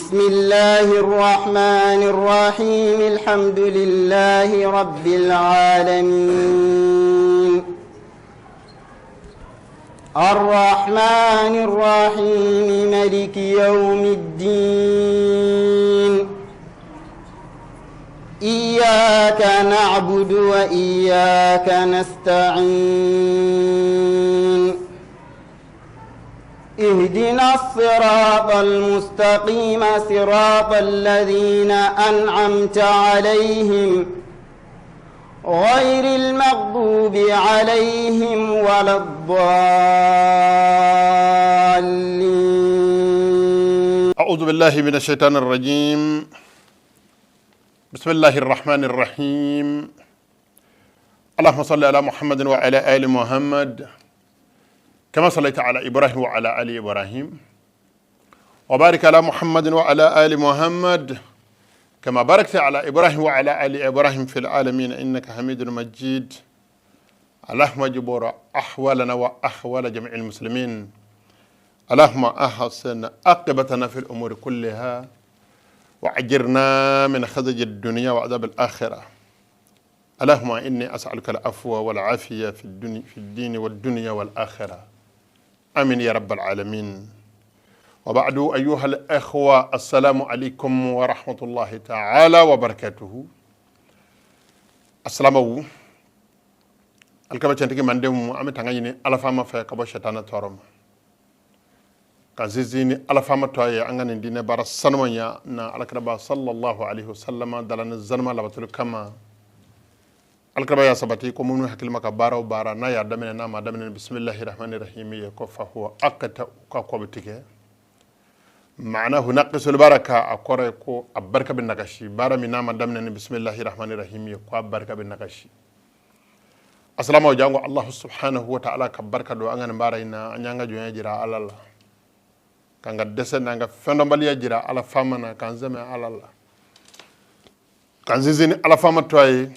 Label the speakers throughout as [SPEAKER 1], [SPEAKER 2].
[SPEAKER 1] بسم الله الرحمن الرحيم الحمد لله رب العالمين الرحمن الرحيم مالك يوم الدين إياك نعبد وإياك نستعين اهدنا الصراط المستقيم صراط الذين أنعمت عليهم غير المغضوب عليهم ولا الضالين.
[SPEAKER 2] أعوذ بالله من الشيطان الرجيم. بسم الله الرحمن الرحيم. اللهم صل على محمد وعلى آل محمد كما صليت على إبراهيم وعلى آل إبراهيم وبارك على محمد وعلى آل محمد كما باركت على إبراهيم وعلى آل إبراهيم في العالمين إنك حميد مجيد. اللهم اجبر أحوالنا وأحوال جميع المسلمين. اللهم أحسن عاقبتنا في الأمور كلها وأجرنا من خزي الدنيا وعذاب الآخرة. اللهم إني أسألك العفو والعافية في الدين والدنيا والآخرة. آمين يا رب العالمين. وبعد أيها الأخوة السلام عليكم ورحمة الله تعالى وبركاته. السلام عليكم. الكبا تنتكي من دم أمي تنغيني ألا فاما في كبا شيطان تورم كازيزيني ألا فاما توي أنغاني دين بارا سنوانيا نا الكربا صلى الله عليه وسلم دلنا الزنما لبطل كما الكربا يا سبتي كومونو حكيل مكا بارا وبارا نا يا دمنا ناما دمنا بسم الله الرحمن الرحيم يكفى هو أكتا كوكوبتك معناه نقص البركة أكوريكو البركة بالنقشي بارا من ناما دمنا بسم الله الرحمن الرحيم يكفى البركة بالنقشي. السلام عليكم الله سبحانه وتعالى كبركة دو أنغان بارينا أنيانغا جوين جرا على الله كانغا دسن نانغا فندمباليا جرا على فامنا كان زمي على الله كان زيزيني على فاما توي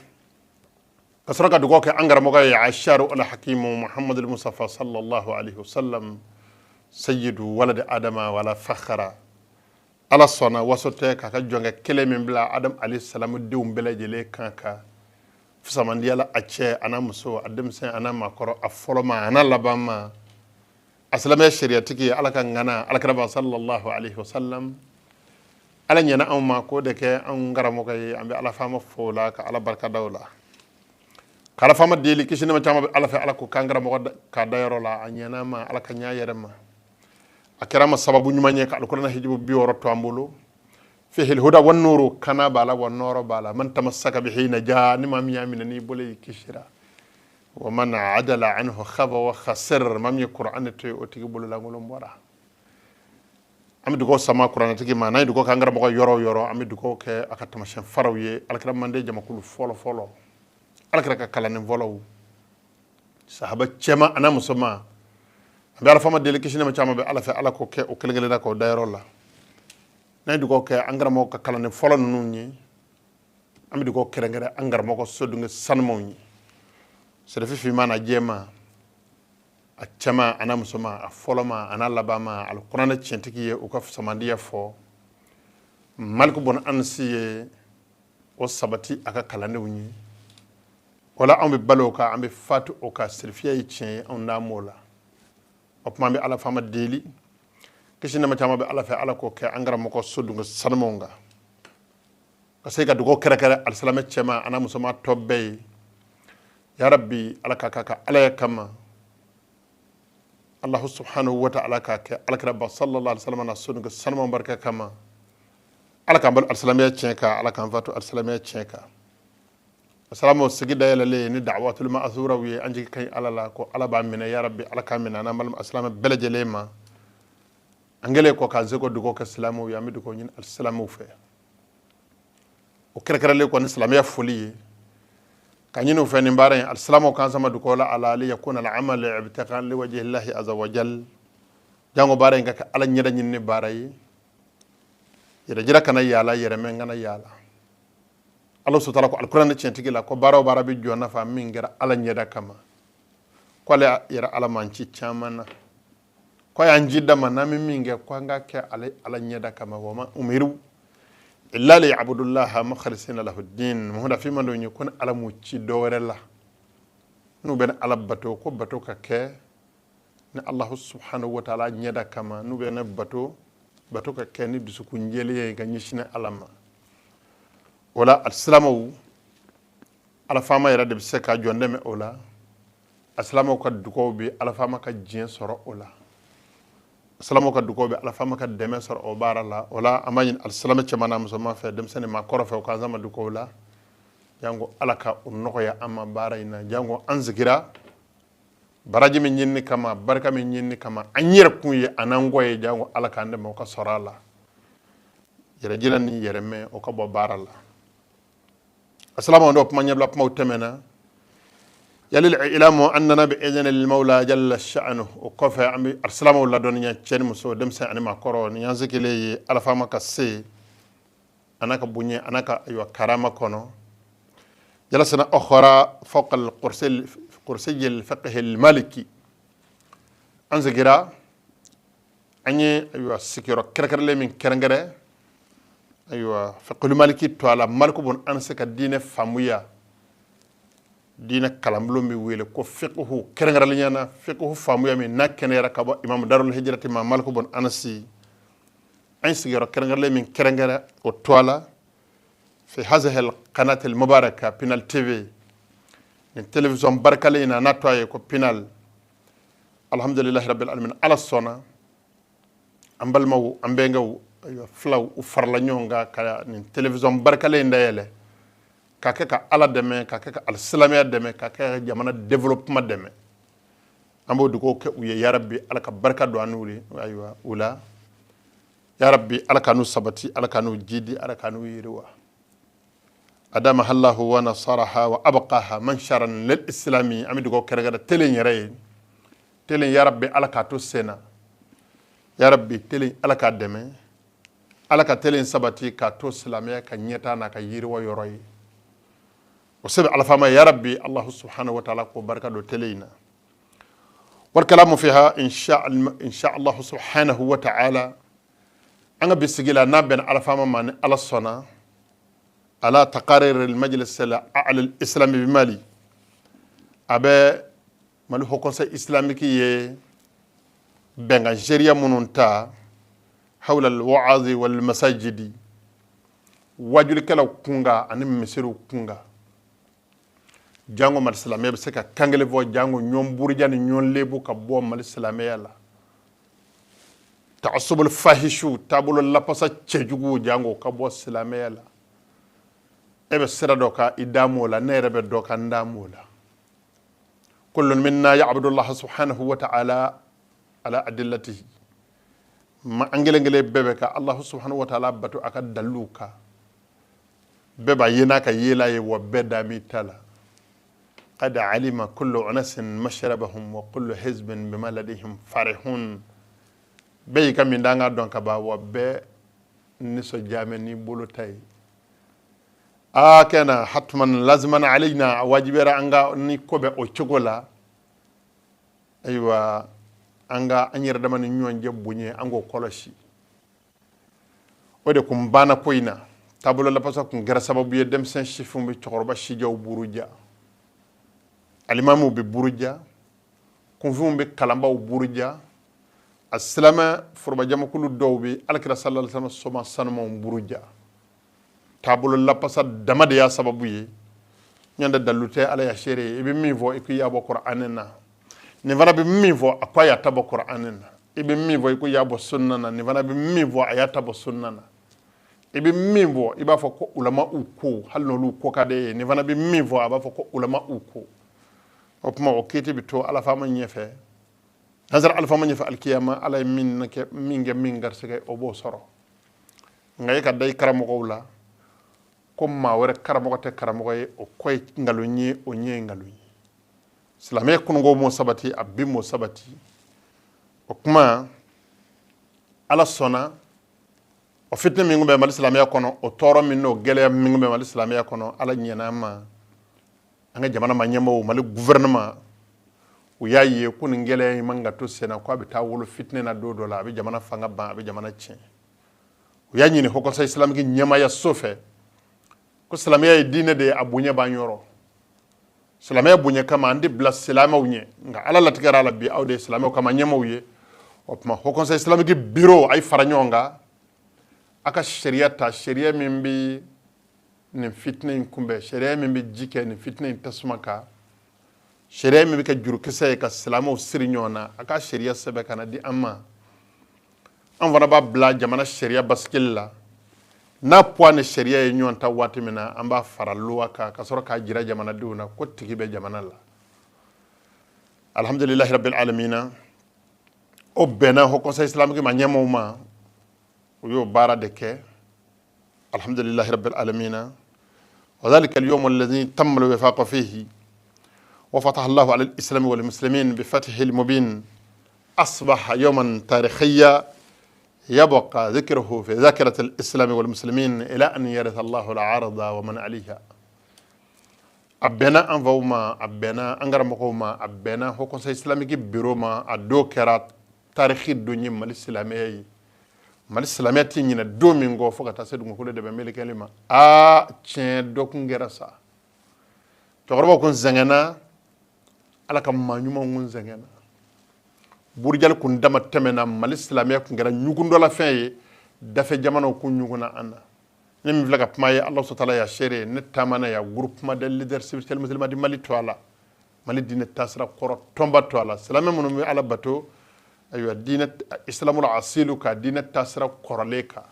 [SPEAKER 2] كسرقة دوكوكي أنغر موغاي عشار على حكيم محمد المصطفى صلى الله عليه وسلم سيد ولد آدم ولا فخر على الصنع وسطيك كجونغ كلمة بلا آدم عليه السلام ديوم بلا جلي كانكا فسمان ديالا أتشي أنا مسو أدم سين أنا ماكورو أفولما أنا لباما أسلامي الشريعتكي على كان على كربا صلى الله عليه وسلم على نينا أو ماكو دكي أنغر موغاي أمبي على فاما فولا على بركة دولة kala fama deli kishina ma chama ala fa ala ko kangara mo ka dayro la anyana ma ala ka nyaayere akirama sababu nyumanye ka alquran hijibu bi woroto ambulo fihi alhuda wan nuru kana bala wan nuru bala man tamassaka bihi naja ni mam yamina ni bolay kishira wa man adala anhu khaba wa khasir mam alquran to otigi bolo la ngolom wara ami dugo sama quran tigi ma nay dugo kangara mo yoro ami dugo ke akatama shen farawye alkiram mande jama kulu folo alakira kalani volaw sahaba chema ana musoma be ala fama dele kishina ma chama be ala fa ala ko ke o kelgele da ko dayro la nay du ko ke angara mo ka kalani folo nunni am du ko kerengere angara mo ko sodunga sanmo ni se defi fi mana jema a chema ana musoma a foloma ana labama al qur'an chentiki o ko samandiya fo malko bon ansiye o sabati aka kalani wuni wala ambe baloka ambe fatu oka serfiya yitchen on namola opma be ala fama deli kishina ma tama be ala fa ala ko ke angara mako sodunga sanmonga kasega dugo kere al salama chema ana musoma tobbe ya rabbi ala kaka ala kama allah subhanahu wa ta'ala kaka ala rabba sallallahu alaihi wasallam na sodunga sanmon barka kama ala kambal al salama yitchen ala kan fatu al salama yitchen assalamu sigida yala le ni da'watul ma'thura wi anji kay alala ko alaba mina ya rabbi alaka mina na malam assalamu belaje lema angele ko ka zeko dugo ka salamu ya midu ko nyin assalamu fe o kere le ko ni salamu ya foli kanyino fe ni mbare assalamu kan sama dugo la ala li yakuna al amal ibtiqan li wajhi allah azza wa jal jango bare ngaka ala nyeda nyin ni bare yeda jira kana yala yere men ngana yala Allah subhanahu wa ta'ala ko alquran ci tigila ko baraw barabi jona fa min ngera ala nyeda kama ko ala yera ala man ci chamana ko ya njidda manami minge ko nga ke ala nyeda kama wama umiru illa li ya'budullaha mukhlisina lahu ad-din mo da fi man do nyukun ala mu ci doore la nu ben ala bato ko bato ka ke ne Allah subhanahu wa ta'ala nyeda kama nu ben bato ka ke ni dusu ku njeli ga nyishina alama wala al-islamu ala fama yara de se ka jonde me ola aslamo ka duko bi ala fama ka jien soro ola aslamo ka duko bi ala fama ka deme soro o barala wala amayin al-islamu chamana musoma fe dem sene ma koro fe ka zama duko la jango ala ka unnoko ya amma barayna jango anzigira baraji min nyinni kama barka min nyinni kama anyira kunye anangoye jango ala ka ande mo ka sorala yere jilani yere me o ka bo barala assalamu alaikum man yabla pama utemena yalil ilamu annana bi idhni lil mawla jalla sha'nuhu o kofa ambi assalamu la don nya chen muso dem sa anima koro nya zikile ala fama ka se anaka bunye anaka aywa karama kono جلسنا أخرى فوق الكرسي الفقه المالكي أنزجرا أني أيوة سكيرو كركر لي من كرنجرة أيوة فقه المالكي توالا مالكو بون أنسك الدين فامويا دين كلام لومي ويل كو فقه كرنجرة لي أنا فقه فامويا من نكنيرا كبا إمام دار الهجرة ما مالكو بون أنسي أني سكيرو كرنجر لي من كرنجرة وتوالا في هذه القناة المباركة بينال تي في التلفزيون بركة لنا ناتواي كو بينال الحمد لله رب العالمين على الصنع أمبل مو أمبينغو فلاو وفرلا نيونغا كا التلفزيون بركة لنا يله كاكا على دمه كاكا السلامية دمه كاكا جمانا ديفلوبمنت دمه أمبو دكو كوي يا ربي على كبركة دوانولي أيوة ولا يا ربي على كانوا سبتي على كانوا جيدي على كانوا يروا أدامها الله ونصرها وأبقاها منشرا للإسلامي أمي دكو كرغدا تلين يرين تلين يا ربي على كاتو سينا يا ربي تلين على كادمي على كتلين سبتي كاتو سلامية كنيتانا كيير ويروي وسبع على فما يا ربي الله سبحانه وتعالى وبركة تلينا والكلام فيها إن شاء الله سبحانه وتعالى أنا بسجلا نابن على فما من على الصنع على تقارير المجلس الأعلى الإسلامي بمالي أبي مالو حكومة إسلامية بنجيريا منونتا حول الوعظ والمساجد وجل كلا كونغا أنا مسيرو كونغا جانغو مال الإسلامية بسكا كانغلي فو جانغو نيوم بورجاني نيوم ليبو كبوا مال الإسلامية لا تعصب الفاحشو تابولو لابسا تشجوغو جانغو كبوا الإسلامية لا ebe sira doka idamola nerebe doka ndamola kullun minna ya'budu Allah subhanahu wa ta'ala ala adillatihi ma angele bebeka Allah subhanahu wa ta'ala batu aka daluka beba yena ka yela ye wa bedami tala qad alima kullu unasin mashrabahum wa kullu hizbin bima ladayhim farihun be kam ndanga donka ba wa be niso jameni bulutay كان حتما لازما علينا واجبرا انغا ني كوبي او تشوغولا ايوا انغا انير دمان نيون جبوني انغو كولوشي ودي كوم بانا كوينا تابلو لا باسا كون غرا سبب يدم سن شيفوم بي تخوربا شي جاو بوروجا الامام بي بوروجا كونفوم بي كلامبا بوروجا السلام فربا جام كل دوبي الكرا صلى الله عليه وسلم سما سنمو بوروجا tabulo la pasa damade ya sababu ye nyanda dalute ala ya shere ibe mivo iku ya bo qur'anina ni vana bi mivo akwa ya tabo qur'anina ibe mivo iku ya bo sunnana ni vana bi mivo ayata bo sunnana ibe mivo iba fo ko ulama uko halno lu ko kade ni vana bi mivo aba fo ko ulama uko opma o kiti bito ala fama nyefe nazar ala fama nyefe alkiyama ala min ke mingar sege obo soro ngay ka day karamo ko la comme ma wara karamo te karamo ye o koy ngalunyi o nye ngalunyi islamé kungo mo sabati abbi mo sabati o kuma ala sona o fitne mingo be mal islamé kono o toro minno gele mingo be mal islamé kono ala nyena ma anga jamana ma nyemo mal gouvernement u y'a ye ko nin gɛlɛya in man ka to sen na ko a bɛ taa wolo fitinɛ na don dɔ la a bɛ jamana fanga ban a bɛ jamana tiɲɛ u y'a ɲini Haut Conseil islamique ɲɛmaaya so fɛ ko silamɛya ye diinɛ de ye a bonya b'an yɔrɔ silamɛya bonya kama an de bila silamɛw ɲɛ nka ala latigɛra a la bi aw de ye silamɛw kama ɲɛmaw ye o tuma Haut Conseil islamique bureau a ye fara ɲɔgɔn kan a ka sariya ta sariya min bɛ nin fitinɛ in kunbɛn sariya min bɛ ji kɛ nin fitinɛ in tasuma kan sariya min bɛ kɛ jurukisɛ ye ka silamɛw siri ɲɔgɔn na a ka sariya sɛbɛn ka na di an ma an fana b'a bila jamana sariya basikeli la n'a poids ni sariya ye ɲɔgɔn ta waati min na an b'a fara luwa kan ka sɔrɔ k'a jira jamanadenw na ko tigi bɛ jamana la alhamdulilahi rabbil alamina o bɛnna Haut Conseil islamique ma ɲɛmaaw ma u y'o baara de kɛ alhamdulilahi rabbil alamina wa dhalika al-yawm alladhi tamma al-wifaq fihi وفتح الله على الإسلام والمسلمين بفتح المبين أصبح يوما تاريخيا يبقى ذكره في ذاكرة الإسلام والمسلمين إلى أن يرث الله العرض ومن عليها أبنا أنفوما أبنا أنغرمكوما أبنا Haut Conseil islamique بيروما أدو كرات تاريخي الدنيا مال الإسلامية مال الإسلامية تيجينا دو مينغو فوق تاسد مقولة دبميل كلمة تشين دوكن غرسا تقربوا كون زعنا ala ka maɲumanw kun sɛgɛnna burujali kun dama tɛmɛna mali silamɛya kun kɛra ɲugundɔla fɛn ye dafe jamanaw kun ɲuguna an na ne min filɛ ka kuma ye Allah subhanahu wa ta'ala ya seere ne taamana ya groupement de leadership musulman di Mali to a la Mali diinɛ taasira kɔrɔ tɔnba to a la silamɛ minnu bɛ ala bato ayiwa diinɛ islamul asilu ka diinɛ taasira kɔrɔlen kan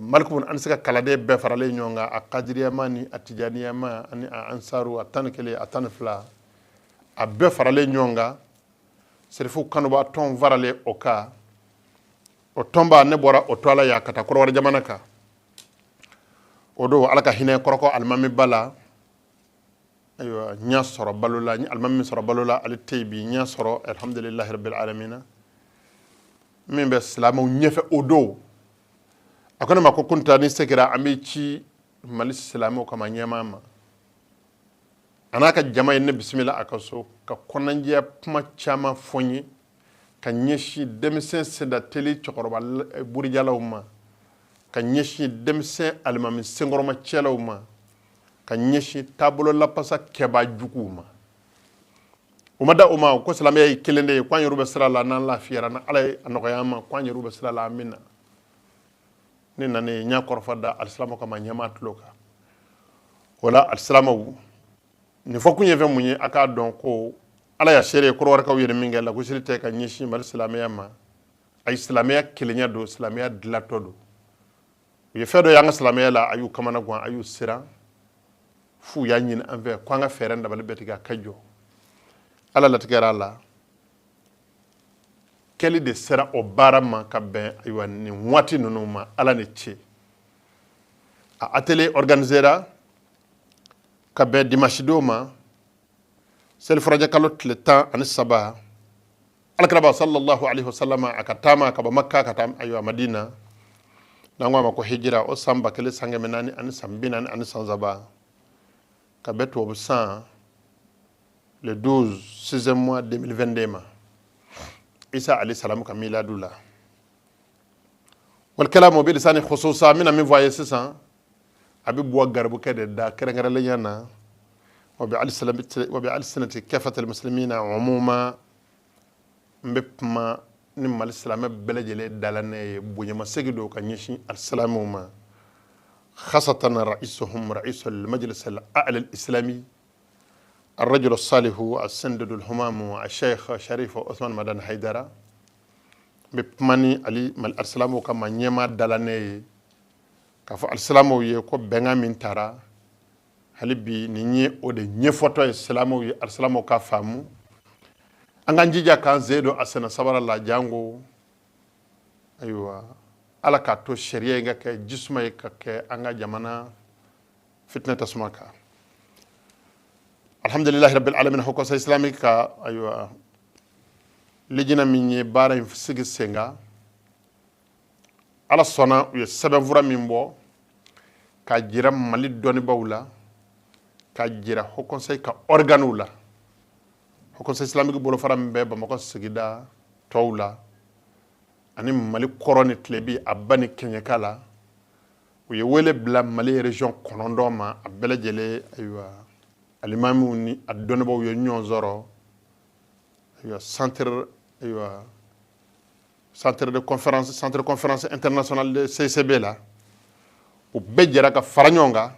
[SPEAKER 2] Malikun an bɛ se ka kaladen bɛɛ faralen ɲɔgɔn kan a kadiriyama ni a tijaniyama ani a ansaru a 11 a 12 a bɛɛ faralen ɲɔgɔn kan serifu kanuba tɔn faralen o kan o tɔnba ne bɔra o to ala ya ka taa kɔrɔwari jamana kan o don ala ka hinɛ kɔrɔkɔ alimami ba la ayiwa n y'a sɔrɔ balo la n ye alimami min sɔrɔ balo la ale tɛ yen bi n y'a sɔrɔ alhamdulilahi rabbil alamina min bɛ silamɛw ɲɛfɛ o don a ko ne ma ko kunta ni sekira an bɛ ci mali silamɛw kama ɲɛmaa ma a n'a ka jama ye ne bisimila a ka so ka kɔnɔnajɛya kuma caman fɔ n ye ka ɲɛsin denmisɛn seda teli cɛkɔrɔba burijalaw ma ka ɲɛsin denmisɛn alimami senkɔrɔma cɛlaw ma ka ɲɛsin taabolo lapasa kɛbaa juguw ma o ma da o ma ko silamɛya ye kelen de ye k'an yɛrɛw bɛ sira la n'an lafiyara ni ala ye a nɔgɔya an ma k'an yɛrɛw bɛ sira la an bɛ na ne nana n y'a kɔrɔfɔ da alisilamɛw kama ɲɛmaa tulo kan o la alisilamɛw nin fɔ kun ye fɛn mun ye a k'a dɔn ko ala ya seere kɔrɔwɛrɛkaw yɛrɛ min kɛ lagosili tɛ ka ɲɛsin mali silamɛya ma ayi silamɛya kelenya don silamɛya dilatɔ don u ye fɛn dɔ y'an ka silamɛya la a y'u kamana gan a y'u siran f'u y'a ɲini an fɛ ko an ka fɛɛrɛ dabali bɛɛ tigɛ a ka jɔ ala latigɛra a la kɛli de sera o baara ma ka bɛn ayiwa nin waati ninnu ma ala ni ce a atelier organisera ka bɛn dimanche don ma selifaraja kalo tile 13 alakiraba sallallahu alaihi wasallam a ka taama ka bɔ makka ka taa ayiwa madina n'an ko a ma ko hijira o san 1440 ani san 40 ani san 3 ka bɛn tubabu san le 12 6e mois 2022 ma isa alayhi salam ka miladu la wal kalamu bi lisani khususa mina min voye sisan abi bo garbu kede da kerengere le yana wa bi alsanati kafat al muslimina umuma mbepma ni mal islam belajele dalane bunyama segido ka nyishi assalamu ma khasatan ra'isuhum ra'is al majlis al a'la al islami الرجل الصالح السندد الهمام الشيخ شريف عثمان مدن حيدرا بماني علي مال السلام كما نيما دالاني كفو السلام يكو بنغا من تارا هل بي ني او دي نيفوتو السلام السلام كا فامو انغا نجيجا كان زيدو اسنا صبر الله جانغو ايوا ala ka to sharia nga ke jisma ka ke anga jamana fitna tasmaka alhamdulillah rabbil alamin Haut Conseil islamique ka aywa lijina minye bara sigi senga ala sona u seben vura min bo ka jira mali doni bawla ka jira Haut Conseil ka organula conseil islamique bolo faram be Bamako sigida tawla ani Mali koroni tlebi abani Kenya kala u ye wele bla Mali région konondoma abele jele aywa alimamu ni adonabo yo nyonzoro aywa centre de conférence internationale de CCB la u bejera ka faranyonga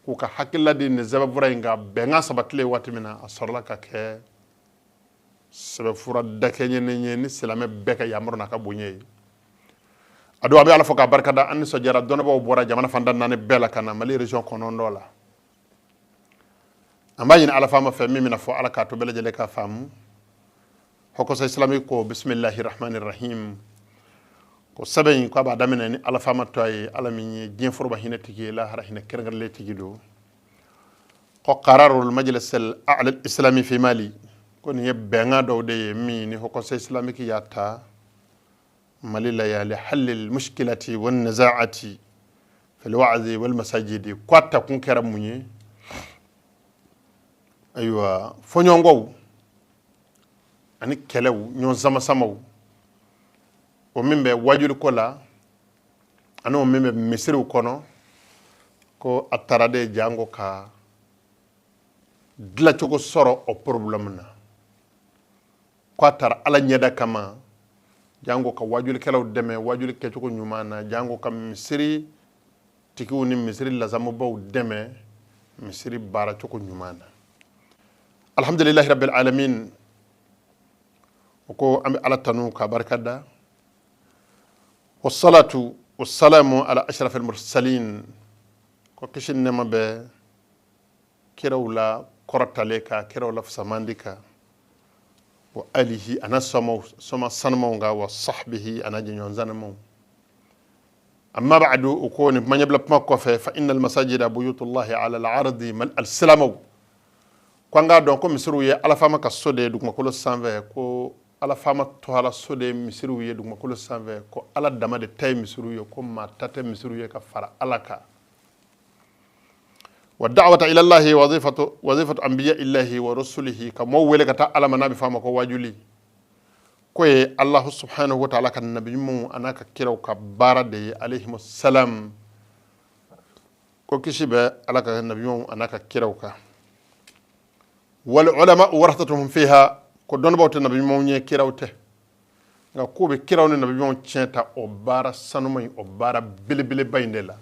[SPEAKER 2] ku ka hakilla di ne zababura inga benga sabatle watimina asorla ka ke sebe fura dakenye ni silame beka yamruna ka bunye ado abi ala foka barkada an so jara dona bo bora jamana fandan nane bela kana Mali région konondo la ambayin ala fama fe mimina fo ala ka to bele jele ka famu hoko sa islamique ko bismillahir rahmanir rahim ko saben ko ba damene ni ala fama to ay ala mi jien forba hina tigi la hara hina kergal le tigi do ko qararul majlis al a'la al islami fi Mali ko ni benga do de mi ni hoko sa islamique yata Mali la ya li hal al mushkilati wan nizaati fi al wa'zi wal masajidi kwata kun kera munyi aywa fonyongo ani kelew nyon sama samaw o mimbe wajul ko la ano mimbe misiru kono ko atarade jango ka dla choko soro o problem na ko tar ala nyeda kama jango ka wajul kelew deme wajul ke choko nyumana jango ka misiri tikiwu ni misiri lazamu baw deme misiri bara choko nyumana alhamdulillahi rabbil alamin ko ambe ala tanu ka barkada wassalatu wassalamu ala ashrafil mursalin ko kishin nema be kirawla korotale ka kirawla samandika wa alihi ana soma sanmo nga wa sahbihi ana jinyon zanamo amma ba'du ko ni manyabla pako fe fa innal masajida buyutullahi ala al-ardi mal al-salamu kwanga don ko misiru ye ala fama ka sode dugma ko sanve ko ala fama to ala sode misiru ye dugma ko sanve ko ala dama de tay misiru ye ko ma tate misiru ye ka fara alaka wa da'wata ila allahi wazifatu anbiya illahi wa rusulihi kamo wele kata ala manabi fama ko wajuli ko ye allah subhanahu wa ta'ala kan nabiyyu anaka kiraw ka barade alayhi salam ko kishibe alaka nabiyyu anaka kiraw ka wal ulama warathatuhum fiha ko don bawte nabi mo nye kirawte nga ko be kirawne nabi mo cienta o bara sanumay o bara bilbile bayndela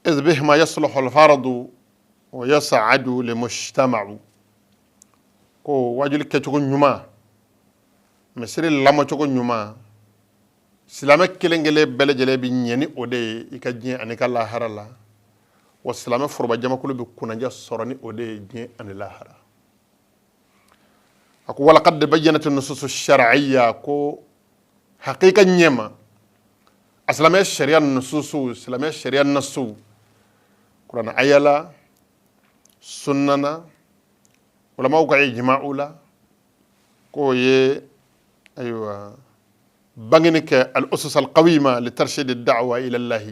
[SPEAKER 2] iz bihima yasluhu al faradu wa yas'adu li mujtama'u ko wajul ke ko nyuma mesiri lamo ko nyuma silama kelengele bele jele bi nyeni ode ikajien anika la harala wasalama forba jama kulu bi kunanja sorani ode dien an lahara ako wala qad bayyana an-nusus ash-shar'iyya ko haqiqa nyema aslama sharia an-nusus islama sharia an-nasu qur'an ayala sunnana wala mawqa ijma'ula ko ye aywa banginike al-usus al-qawima li tarshid ad-da'wa ila Allah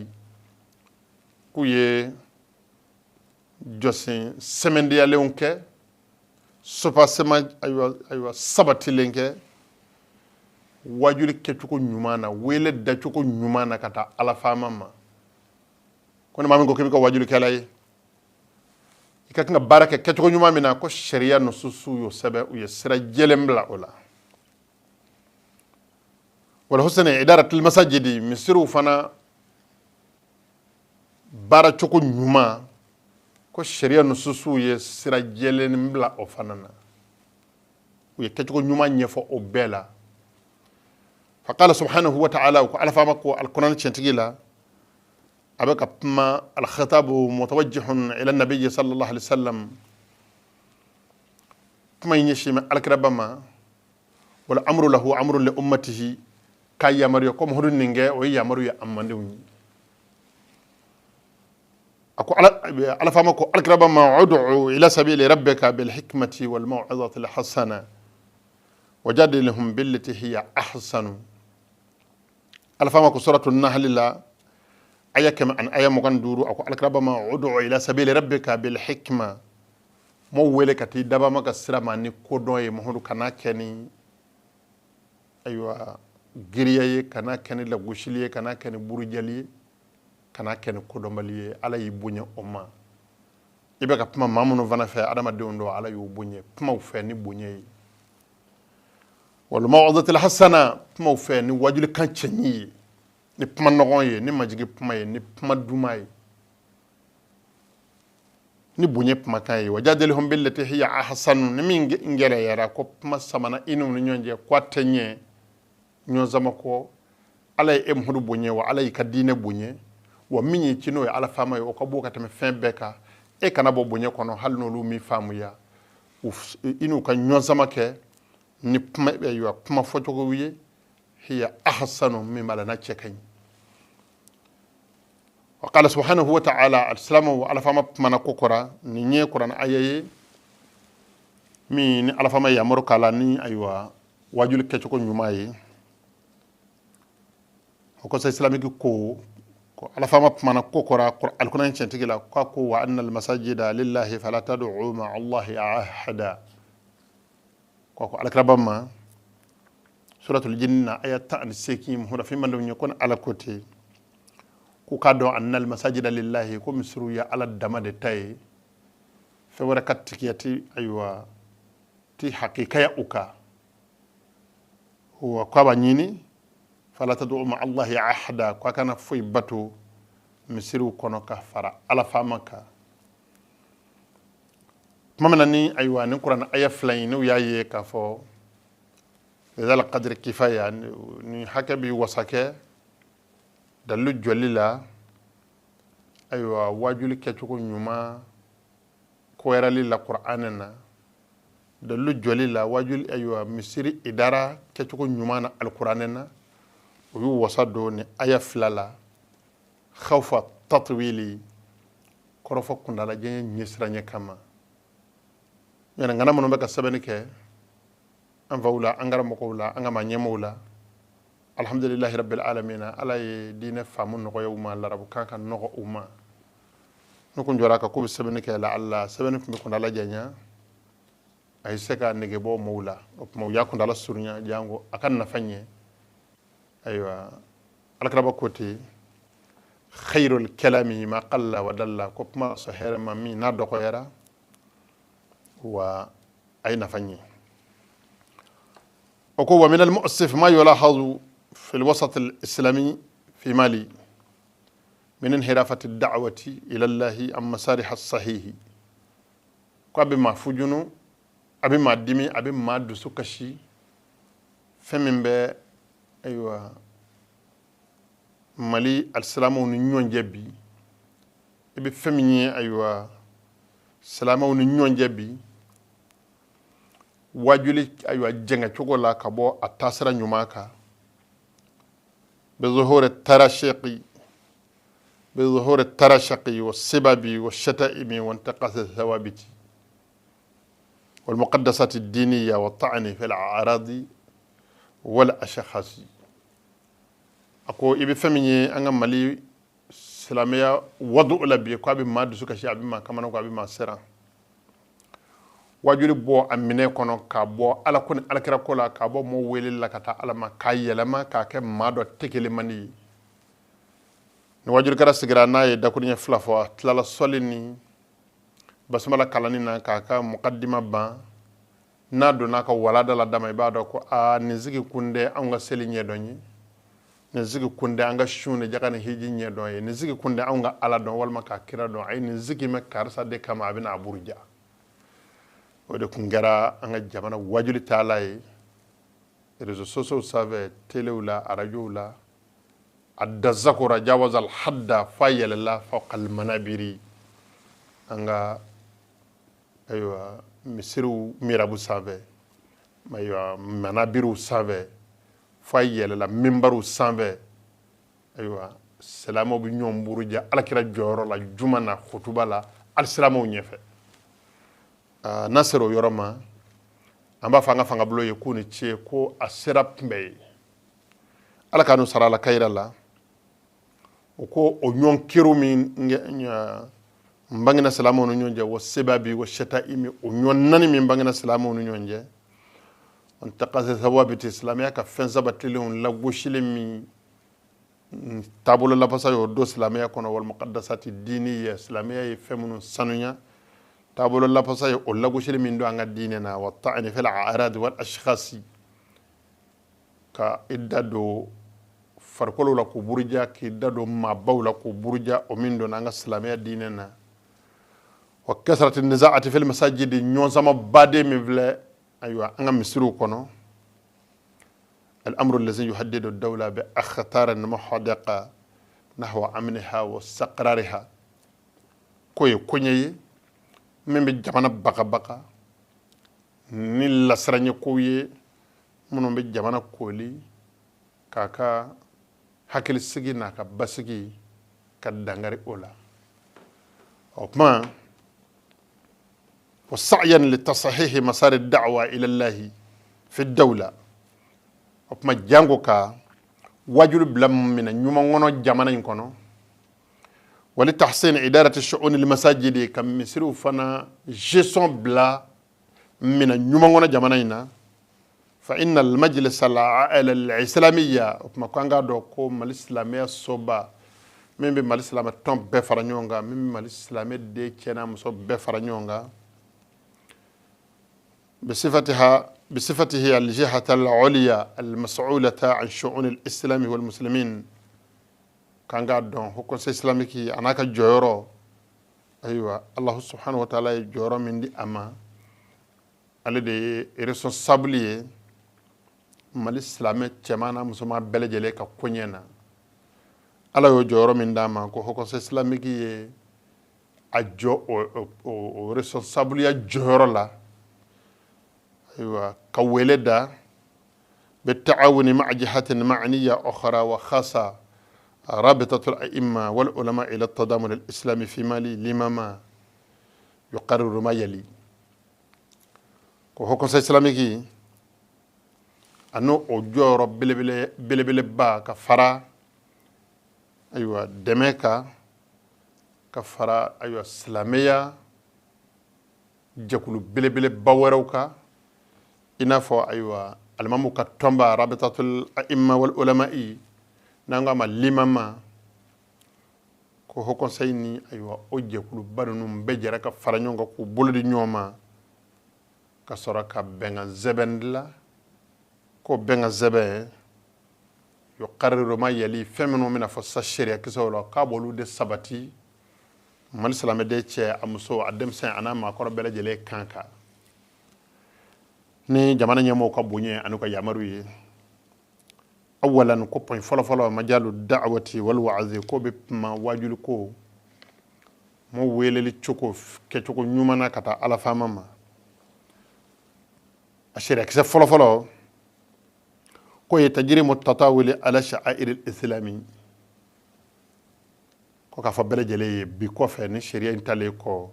[SPEAKER 2] ku ye josin semendi ya leunke sopa sema aywa sabati lenke wajuli kechuko nyumana wele dachuko nyumana kata ala fama ma kono mami go kebika wajuli kalaye ikaka baraka kechuko nyumamina ko sharia no susu yo sabe u yesra jelembla ola wala husna idaratul masajidi misiru fana bara chuko nyuma ko sharia nususu ye sira jelen mbla o fanana ye kecho nyuma nyefo o bela fa qala subhanahu wa ta'ala ko ala fama ko alquran centigila abaka pma al khitab mutawajjih ila an-nabiy sallallahu alayhi wasallam kuma yishi ma alkrabama wala amru lahu amru li ummatihi kay yamaru ko mo hodun ninge o yamaru ya amande أكو على فماكو الكرب ما عدعوا إلى سبيل ربك بالحكمة والموعظة الحسنة وجادلهم بالتي هي أحسن على فماكو سورة النحل لا أيا كما أن أيا مغندورو أكو الكرب ما عدعوا إلى سبيل ربك بالحكمة mo wele kati daba maka sira ma ni kodon ye muhudu kana keni aywa giriya ye kana keni la gushili ye kana keni burujali ye kana keni kodombali ye ala yi bunya oma ibe ka puma mamunu vana fe adama deundo ala yi bunye puma fe ni bunye yi wal maw'izati al hasana puma fe ni wajul kan chenyi ni puma nogon ye ni majigi puma ye ni puma duma ye ni bunye puma kan ye wajadilhum billati hiya ahsanu ni min ngere yara ko puma samana inu ni nyonje kwatenye nyozama ko ala yi emhudu bunye wa ala yi kadine bunye wa minyi chino ya ala fama yo ko boka teme fin beka e kana bo bunye kono hal no lu mi famu ya inu ka nyozama ke ni puma be yo puma foto ko wiye hiya ahsanu mimma na chekany wa qala subhanahu wa ta'ala al-salamu wa ala fama puma na kokora ni nye qur'an ayaye mi ni ala fama ya moro kala ni aywa wajul kecco ko nyumayi ko sa islamique ko ala fama mana kokora alquran centigila ko wa anna almasajida lillahi fala tad'u ma allahi ahada ko alakrabama suratul jinna ayat an sekim huda fi man yakun ala côté ku kado anna almasajida lillahi ko misru ya ala damade tay fe wara katikiyati aywa ti haqiqa ya uka huwa kwa banyini fala tad'u ma allahi ahada kwa kana foy bato misiru kono ka fara ala famaka mamana ni aywa ni qur'an aya flayn ni yaye ka fo zal qadr kifaya ni hakabi wasake dalu jolila aywa wajul kecuko nyuma ko erali la qur'anana dalu jolila wajul aywa misiri idara kecuko nyuma na alqur'anana yu wasado ni aya flala khawfa tatwili korofo kundala je nyisranye kama yana ngana mono beka sabani ke an fawla angara mokowla angama nyemowla alhamdulillahi rabbil alamin ala dina famun no yawma la rabu kanka no umma noko njora ka ko sabani ke la alla sabani ko kundala janya ay seka nege bo mowla mo yakundala surnya jango akan na fanye aywa alakraba koti khairul kalami ma qalla wa dalla ko ma sahira ma mi na do ko yara wa ayna fanyi oko wa min al mu'sif ma yulahadu fi al wasat al islami fi mali min inhirafat ad da'wati ila allah am masarih as sahih ko be ma fujunu abi ma dimi abi ma du sukashi femimbe aywa mali al-salamu ni nyonje bi ibe feminye aywa salamu ni nyonje bi wajuli aywa jenga chogola ka bo atasra nyumaka bi zuhur at-tarashiqi was-sababi wash-shata'imi wa intaqas ath-thawabiti wal-muqaddasat ad-diniyya wa at-ta'ni fi al-a'radi wal-ashkhasi ako ibe feminye anga mali islamia wadu la bi ko abi madu suka shi abi ma kamana ko abi ma sera wajuri bo amine kono ka bo ala kun alakira kola ka bo mo weli la kata ala ma kayelama ka ke mado tekele mani ni wajuri kara sigira na e dakurinya flafo tlala solini basmala kalani na ka muqaddima ba na do na ka walada la dama ibado ko a niziki kunde anga selinye donyi niziki kunde anga shune jakane hiji nye donye niziki kunde anga ala don walma ka kira don ay niziki me karsa de kama abina aburja wode kungara anga jamana wajuli talay réseaux sociaux save telewla arajula adda zakura jawaza al hadda fayala fawqa al manabiri anga aywa misiru mirabu save maywa manabiru save fayela la mimbaru save aywa salamo bi ñom buruja alakira joro la jumana khutuba la al salamo ñefe nasero yoroma amba fanga bulo ye kuni che ko asirap mbey alakanu sarala kayrala ko o ñon kiru mi mbangina salamo no nyonje wo sebabi wo shataimi o nyonnani min mbangina salamo no nyonje on taqasa thawabiti islamiyya ka fen sabatilun la goshilimi tabulo la pasa yo do islamiyya kono wal muqaddasati diniyya islamiyya femunu sanunya tabulo la pasa yo la goshilimi do anga dinena wa ta'ni fil a'rad wal ashkhasi ka iddado farkolo la ko burja ki iddado mabaw la ko burja o min do nanga islamiyya dinena wa kasrat an-nizaa'ati fil masajid nyon sama bade mi vle aywa anga misru kono الأمر الذي يهدد الدولة بأخطار محدقة نحو أمنها واستقرارها كوي كوني من بجمانة بقى بقى نيل سرني كوي منو بجمانة كولي كاكا حكي السجي ناكا بسجي كدنغري أولا وكما وسعيا لتصحيح مسار الدعوة إلى الله في الدولة opma jango ka wajul blam min nyuma ngono jamana inkono wali tahsin idarati shu'un al masajidi kam misru fana gestion bla min nyuma ngono jamana ina fa inna al majlis al islamiyya opma kanga do ko mal islamiyya soba membe mal islamiyya tom be faranyonga membe mal islamiyya de kena muso be faranyonga بصفته الجهة العليا المسؤولة عن شؤون الإسلام والمسلمين كان قاعدون هو كونسي إسلامي أنا كجورو أيوة الله سبحانه وتعالى جورو من دي أما على دي responsable مال إسلامي تمانا مسلمان بلجلي كونينا على جورو من داما هو كونسي إسلامي أجو أو responsable جورو لا أيوة كولدا بالتعاون مع جهات معنية أخرى وخاصة رابطة الأئمة والعلماء إلى التضامن الإسلامي في مالي لما ما يقرر ما يلي كو كونساي إسلامي أنو أجور بلي با كفرا أيوة دميكا كفرا أيوة إسلامية جاكولو بلي باوروكا inafo aywa almamu ka tomba rabitatul a'imma wal ulama'i nanga ma limama ko ho conseil ni aywa oje kulu banum bejere ka faranyonga ko buludi nyoma ka soraka benga zebendla ko benga zebe yo qarriru ma yali femino mina fo sa sharia kisolo ka bolu de sabati mal salame de che amso adem sen anama ko bele jele kanka ni jamana nyamo ka bunye anuka yamaru yi awalan ko point folo majalu da'wati wal wa'zi ko be ma wajul ko mo weleli choko ke choko nyumana kata ala famama ashira kisa folo ko yetajrimu tatawuli ala sha'air al-islami ko ka fa bele jele bi ko fe ni sharia intale ko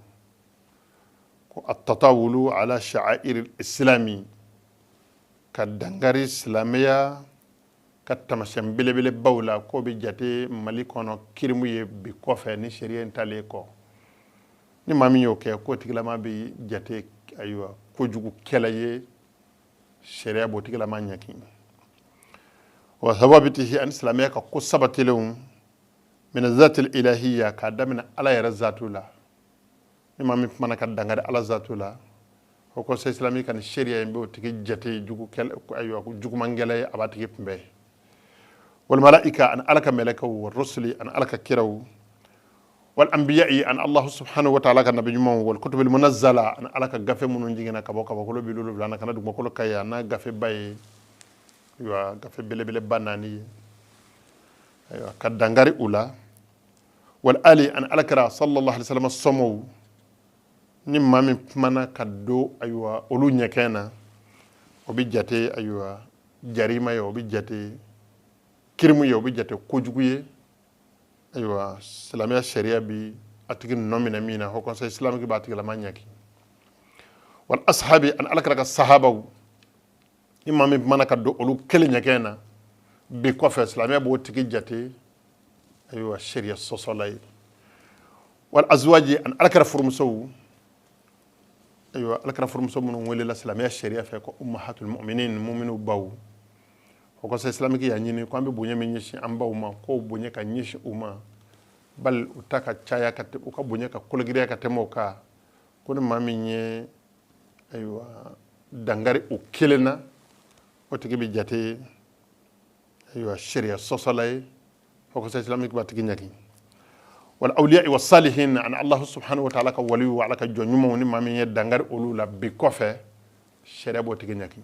[SPEAKER 2] التطاول على شعائر الإسلام كدنغاري إسلامية كتمشن بلي باولا كو بجاتي ماليكونو كيرموي بكوفي ني شريعه نتاليكو ني مامي يوكي كو تيغلاما بي جاتي ايوا كو جوغو كلاي شريعه بو تيغلاما نياكي وثوابته ان اسلاميه كو سبتلهم من الذات الالهيه كدمنا على رزاتولا imam mana ka dangare ala zatula ko ko islamique kan sharia mbe o tigi jate jugu kel ko ayo ko jugu mangele abati pembe wal malaika an alaka malaka wal rusuli an alaka kiraw wal anbiya'i an allah subhanahu wa ta'ala kan nabiyyu wal kutubil munazzala an alaka gafe munun jingina kabo ko bi lulu lana kana dum ko kaya na gafe bay yo gafe bele banani ayo ka dangare ula wal ali an alaka sallallahu alaihi wasallam somo ni mami mana kaddo aywa olu nyekena obi jate aywa jarima yo obi jate kirmu yo obi jate kojuguye aywa islamia sharia bi atigi nomina mina ho conseil islamique ba atigi la manyaki wal ashabi an alaka sahaba imam mana kaddo olu kele nyekena bi ko fa islamia bo tigi jate aywa sharia sosolay wal azwaji an alakara furmusow aywa alakara furmuso mun wele la silamaya sharia fe ko ummahatul mu'minin mu'minu baw ko sa islamiki ya nyini ko ambe bunye min nyishi amba uma ko bunye ka nyishi uma bal utaka chaya ka ka bunye ka kulgire ka temo ka ko mami nye aywa dangari o kelena o tigi bi jate aywa sharia sosalay ko sa islamiki ba tigi nyaki wal awliya was salihin an Allah subhanahu wa ta'ala ka wali wa alaka jonyuma ni mami nye dangari olula bi kofe sharia bo tigi nyaki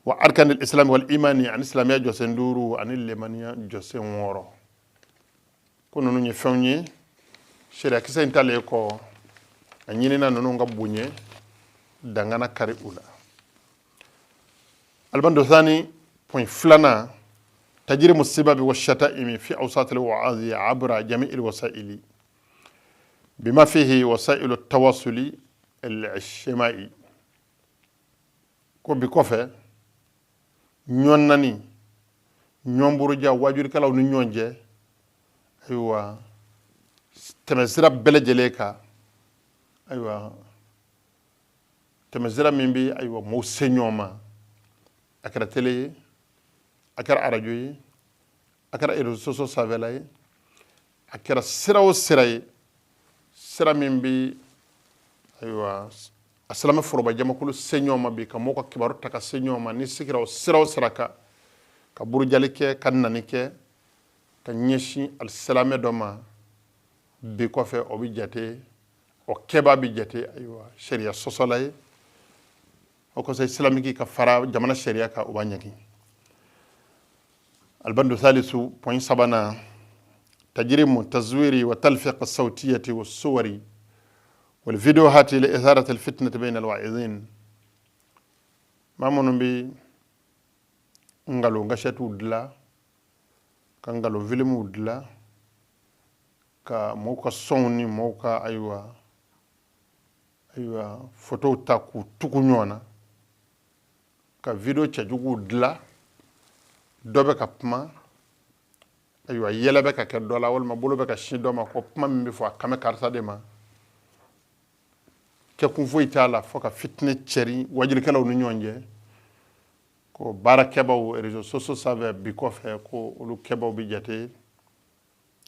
[SPEAKER 2] wa arkan al-islam wal imani an islamia jose nduru an lemania jose woro kono no nye fewni sharia kisa intale ko anyini na nono nga bunye dangana kari ula albando thani point flana تجري السبب والشتائم في أوساط الوعاظ عبر جميع الوسائل بما فيه وسائل التواصل الاجتماعي كو بكوفه ñonnani ñomburu ja wajuri kala nu ñonje aywa temesira belejele ka aywa temesira mimbi aywa mo señoma akara télé akara radio yi akara réseaux sociaux savelay akara siraw siray sira mimbi aywa aslama foroba jamakulu señoma bi ka moko kibaru taka señoma ni sikiraw siraw siraka ka burjalike kan nanike ka nyeshi al salame doma bi ko fe o bi jate o keba bi jate aywa sharia sosolay o ko say islamiki ka fara jamana sharia ka o banyaki البند الثالث point سبنا تجريم التزوير وتلفيق الصوتية والصور والفيديوهات لإثارة الفتنة بين الواعظين ما منبي نغالو غشاتو دلا كنغالو فيلمو دلا كا موكا صوني موكا أيوا فوتو تاكو توكو نيونا كا فيديو تشاجوكو دلا dobe ka puma aywa yelebe ka ke dola wal ma bulu be ka shi doma ko puma mi fo kame karta de ma ke kun fo itala fo ka fitne cheri wajil kala nu nyonje ko barakebaw réseaux sociaux save bi ko fe ko lu kebaw bi jate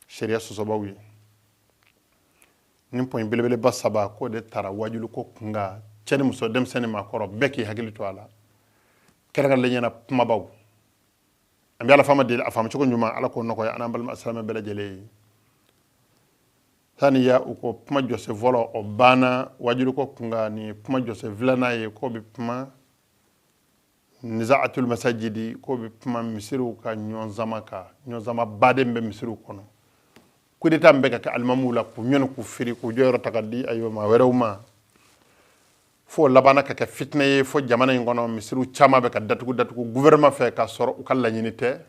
[SPEAKER 2] sharia so bawi nim point belebele basaba ko de tara wajulu ko kunga cheni muso dem sene ma koro beki hagilito ala keragal lenyana puma baw ambi ala fama dil afam ci ko ñuma ala ko nokoy anambal ma salama bela jele thaniya uko puma jose volo o bana wajuru ko kunga ni puma jose vlana ye ko bi puma nizaatul masajidi ko bi puma misiru ka nyon zama badembe misiru kono ku de tambe ka almamula ku nyon ku firi ku joro takaddi ayo ma werewma fo labana ka fitna ye fo jamana ngono misiru chama be ka datugu gouvernement fe ka soro kala nyinite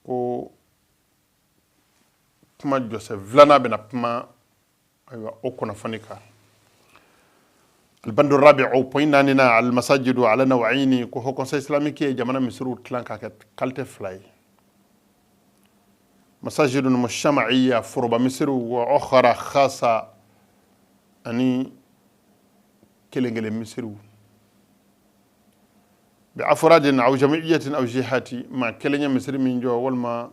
[SPEAKER 2] ko puma joseph vlana bena puma aywa okona fanika البند الرابع بويناننا المساجد على نوعين كو حكم اسلامي جمانا مصر تلان كاكت كالت فلاي مساجد مجتمعيه فربا مصر واخرى خاصه اني كلنجل مصر بافراد او جمعيه او جهات ما كلنيا مصر من جو والما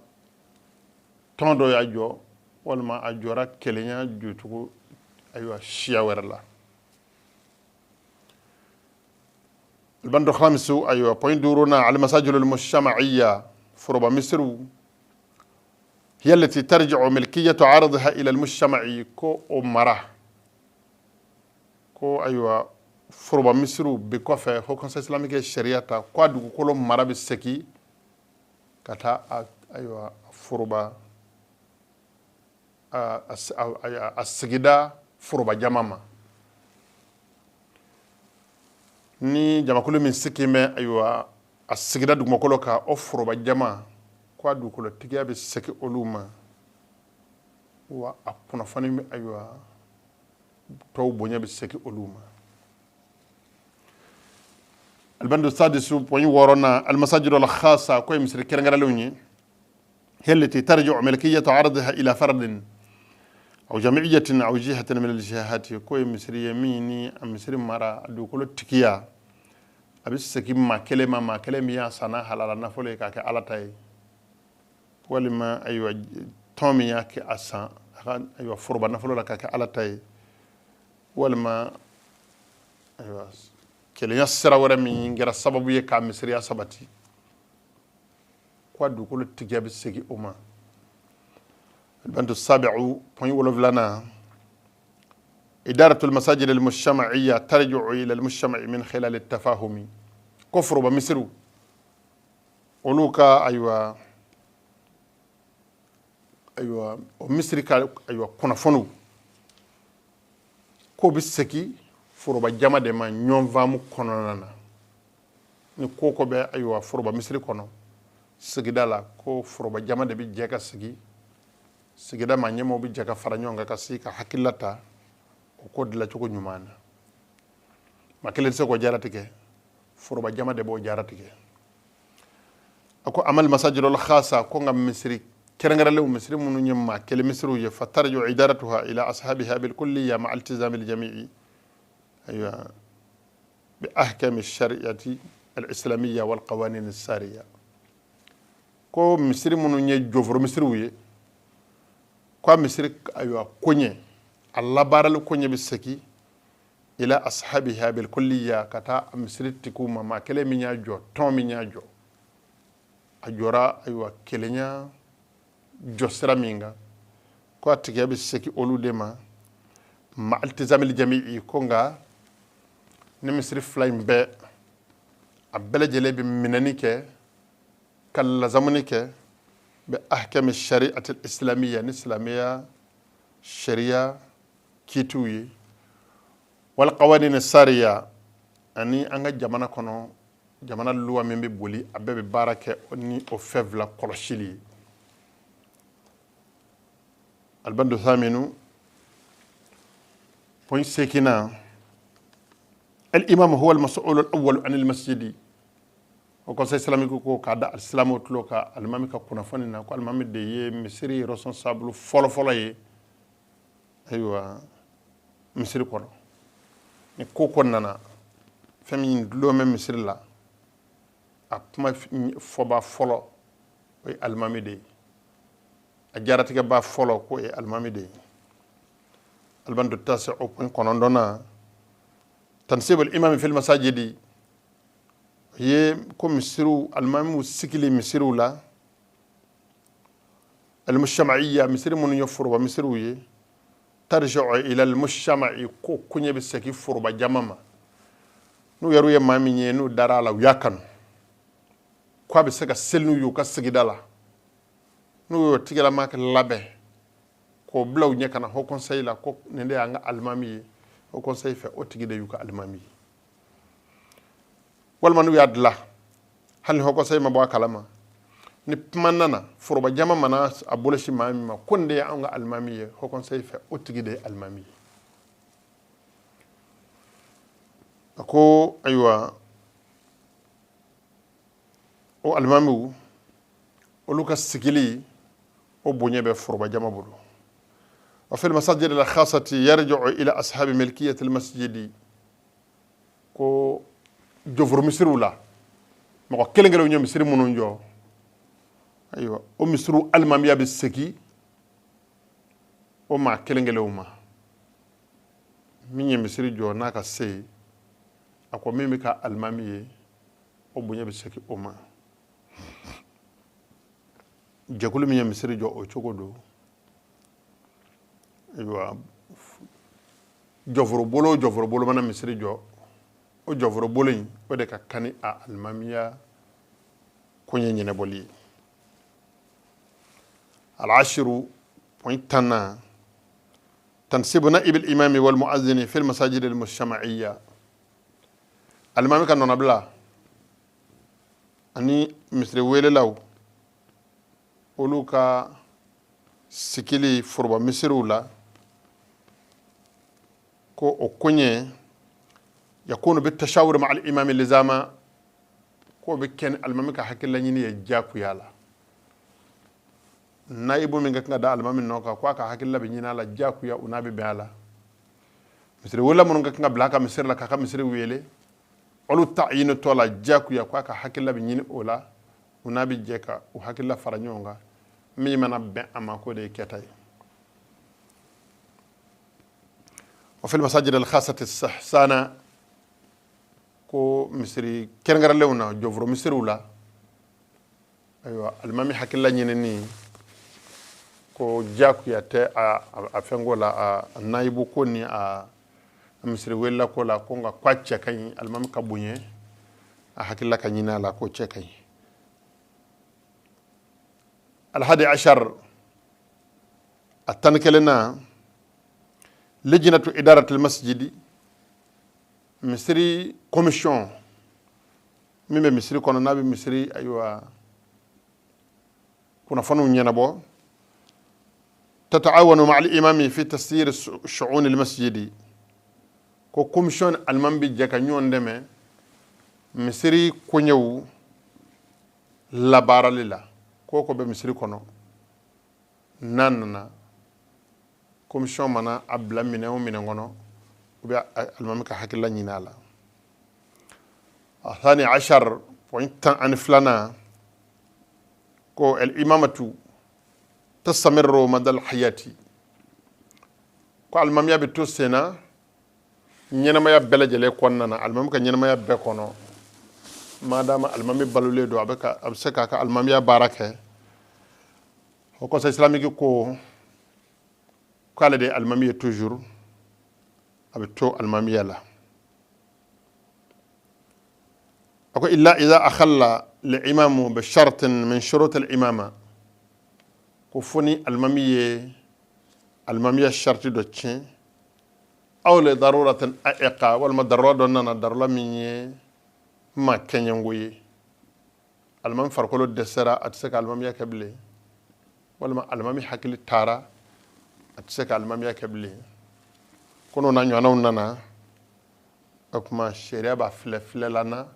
[SPEAKER 2] توندو يا جو والما اجورا كلنيا جوتو ايوا شياورلا البند الخامس أيوة بوين دورونا على المساجد المجتمعية فربا مصر هي التي ترجع ملكية عرضها إلى المجتمع كو أمرا كو أيوة فربا مصر بكوفة هو كونسا إسلامي الشريعة كو أدو كولو مرا بالسكي كتا أيوة فربا السجدة فربا جماما ni jamakulu min sikime aywa asigida dugmakolo ka ofro ba jama kwa dukolo tigiya be seki oluma wa apuna fani aywa to bonya be seki oluma albandu sadisu poyi worona almasajid al khassa ko misri kerengara lewni هي التي ترجع ملكية عرضها إلى فرد أو جمعية أو جهة من الجهات كوي مصري يميني مصري مرا دوكولو تكيا أبيس سكيم ما كلمة يا سنة حلال نفولي كاك على تاي ولما أيوة تومي ياكي أسان أيوة فربا نفولو كاك على تاي ولما أيوة كلمة سرا ورمي غير السبب يكا مصري سبتي كوا دوكولو تكيا بسكي أما البند السابع بوين ولفلنا إدارة المساجد المجتمعية ترجع إلى المجتمع من خلال التفاهم كفر بمصر ولوكا أيوة مصر أيوة كنفونو كو بسكي فروبا جامع دما نيون فامو كونانا نكوكو بي أيوة فروبا مصر كونو سجدالا كو فروبا جامع دبي جاكا سجي sigida ma nyemo bi jaga fara nyonga ka sika hakilata ko dila ci ko nyumana makelen se ko jaratike furba jama de bo jaratike ako amal masajidul khassa ko ngam misri kerengara misri munu nyemma kele misru ye fatarju idaratuha ila ashabiha bil kulliyya ma iltizam al jami'i aywa bi ahkam al shari'ati al islamiyya wal qawanin al sariya ko misri munu nye jofro misru ye kwa misiri aywa konye alla baral konye bisaki ila ashabiha bil kulliya kata misiri tikuma ma kele minya jo ton minya jo ajora aywa kelenya jo siraminga ko atiga bisaki oludema ma iltizamil jami'i konga ni misiri flaim be abele jelebi minanike kala zamunike بأحكام الشريعة الإسلامية الإسلامية الشريعة كيتوي والقوانين السارية أني أنجا جمانا كنو جمانا اللوا من ببولي أبي بباركة أني أففلا قرشيلي البند الثامن بوين سيكينا الإمام هو المسؤول الأول عن المسجد o conseil islamique ko kada islamu tulo ka almami ka kunafoni na ko almami de ye misiri responsable folo ye aywa misiri ko ni ko nana fami do men misiri la apma foba folo o almami de a jarati ga ba folo ko e almami de albandu tasi o point konondona tansib al imam fi al masajidi ye ko misiru almamu sikili misiru la المجتمعية مصر من يفر ومصروي ترجع إلى المجتمع كوني بسكي فربا جماما نو يروي مامي نو دارالا وياكن كوا بسكا سلنو يوكا سجدالا نو تيجلا ماك لابه كو بلاو نيكنا هو كونساي لا كو نندي anga almami هو كونساي في او تيجي يوكا almami والما نو يادلا هل هو كونساي ما بوا كلامه ni manana foroba jama mana abulashi mami ma konde ya anga almami ho conseil fait otigide almami ako aywa o almami o luka sigili o bonyebe foroba jama bulu wa fil masajid al khassati yarji'u ila ashabi milkiyat al masjid ko jofru misrula mako kelengelo nyom misri munun jo aywa o misru almamiya be seki o ma kelengele uma minye misri jo naka se ako mimi ka almamiye o bunya be seki uma jekulu minye misri jo o chogodo aywa jofro bolo mana misri jo o jofro bolo o de ka kani a almamiya konye nyene boli العشر بوينتنا تنسيب نائب الإمام والمؤذن في المساجد المجتمعية الإمام كان نبلا أني مثل ويل لو أولوكا سكيلي فربا مسرولا كو أكوني يكون بالتشاور مع الإمام اللزامة كو بكين الإمام كحكي لنيني يجاكو يالا naibu min ga da almamin noka ko aka hakilla bi nyina la jaku ya unabi be ala misri wala mun ga blaka misri la ka misri wele olu ta'yin to la jaku ya ko aka hakilla bi nyini ola unabi jeka o hakilla faranyonga mi mana be amako de ketay وفي المساجد الخاصة السحسانة كو مصري كرنغر لونا جوفرو مصر ولا ايوا المامي حكي لا نيني كو جاكو ياتي افنغولا نايبو كوني مصري ولا كولا كونغا كواتشا كاي المامي كابوني حكي لا كنينا لا كو تشكاي الحادي عشر التنكلنا لجنة إدارة المسجد مصري كوميسيون ميم مصري كون نابي مصري أيوا كنا فنو نينابو تتعاون مع الإمام في تسيير شؤون المسجد كو كوميسيون المام بي جاكا نيون ديمي مصري كونيو لابارا للا كوكو بي مصري كونو ناننا commission mana abla mineo minengono ubi almamika hakilla nyinala athani 10 point an flana ko al imamatu tastamirru madal hayati ko almamiya bitu sena nyenama ya belajele konnana almamika nyenama ya be kono madama almami balule do abaka absaka ka almamiya barake ko sa islamique ko قال دي المامية توجور أبتو المامية لا أقول إلا إذا أخلى الإمام بشرط من شروط الإمامة كفوني المامية الشرط دوتشي أو لضرورة أئقة والمضرورة دوننا ضرورة مني ما كان ينوي المام فرقلو الدسرة أتسك المامية كبلي والما المامي حكي التارا atseka almamiya kebli kono na nyana nana akuma sheria ba fle lana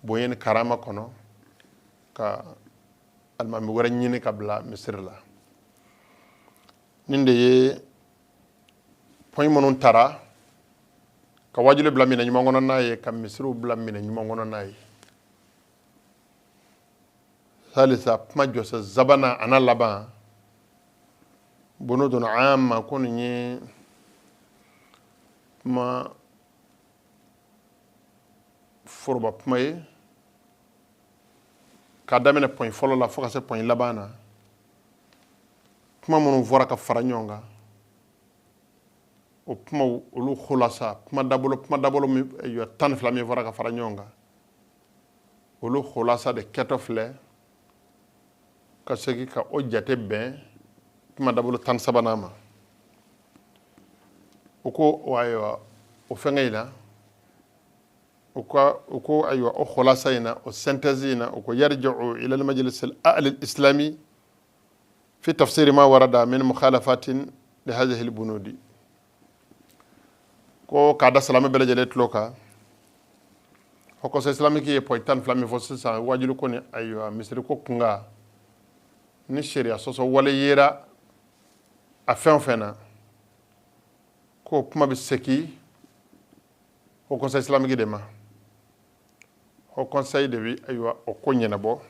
[SPEAKER 2] boyen karama kono ka almami wara nyini kabla misir la ninde ye poy monon tara ka wajule bla mina nyuma ngono naye kam misiru bla mina nyuma ngono naye salisa pma josa zabana ana laba بنود عامة كوني ما فربا بمي كادامنا بوين فولو لا فوكاسي بوين لابانا كما منو فورا كفرانيونغا او كما ولو خلاصا كما دابولو يو تان فلامي فورا كفرانيونغا ولو خلاصا دي كيتوفلي كاسيكي كا اوجاتي بين كما دابلو تان سباناما وكو وايوا وفنيلا وكو ايوا او خلاصينا او سنتزينا وكو يرجع الى المجلس الاعلى الاسلامي في تفسير ما ورد من مخالفات لهذه البنود كو كادا سلام بلجلت لوكا هوكو اسلامي كي بويتان فلامي فوسسا واجلو كوني ايوا مصري كو كونغا ni sharia soso wala yera a fena ko kuma bi seki au conseil islamique de ma au conseil de bi aywa o konyana bo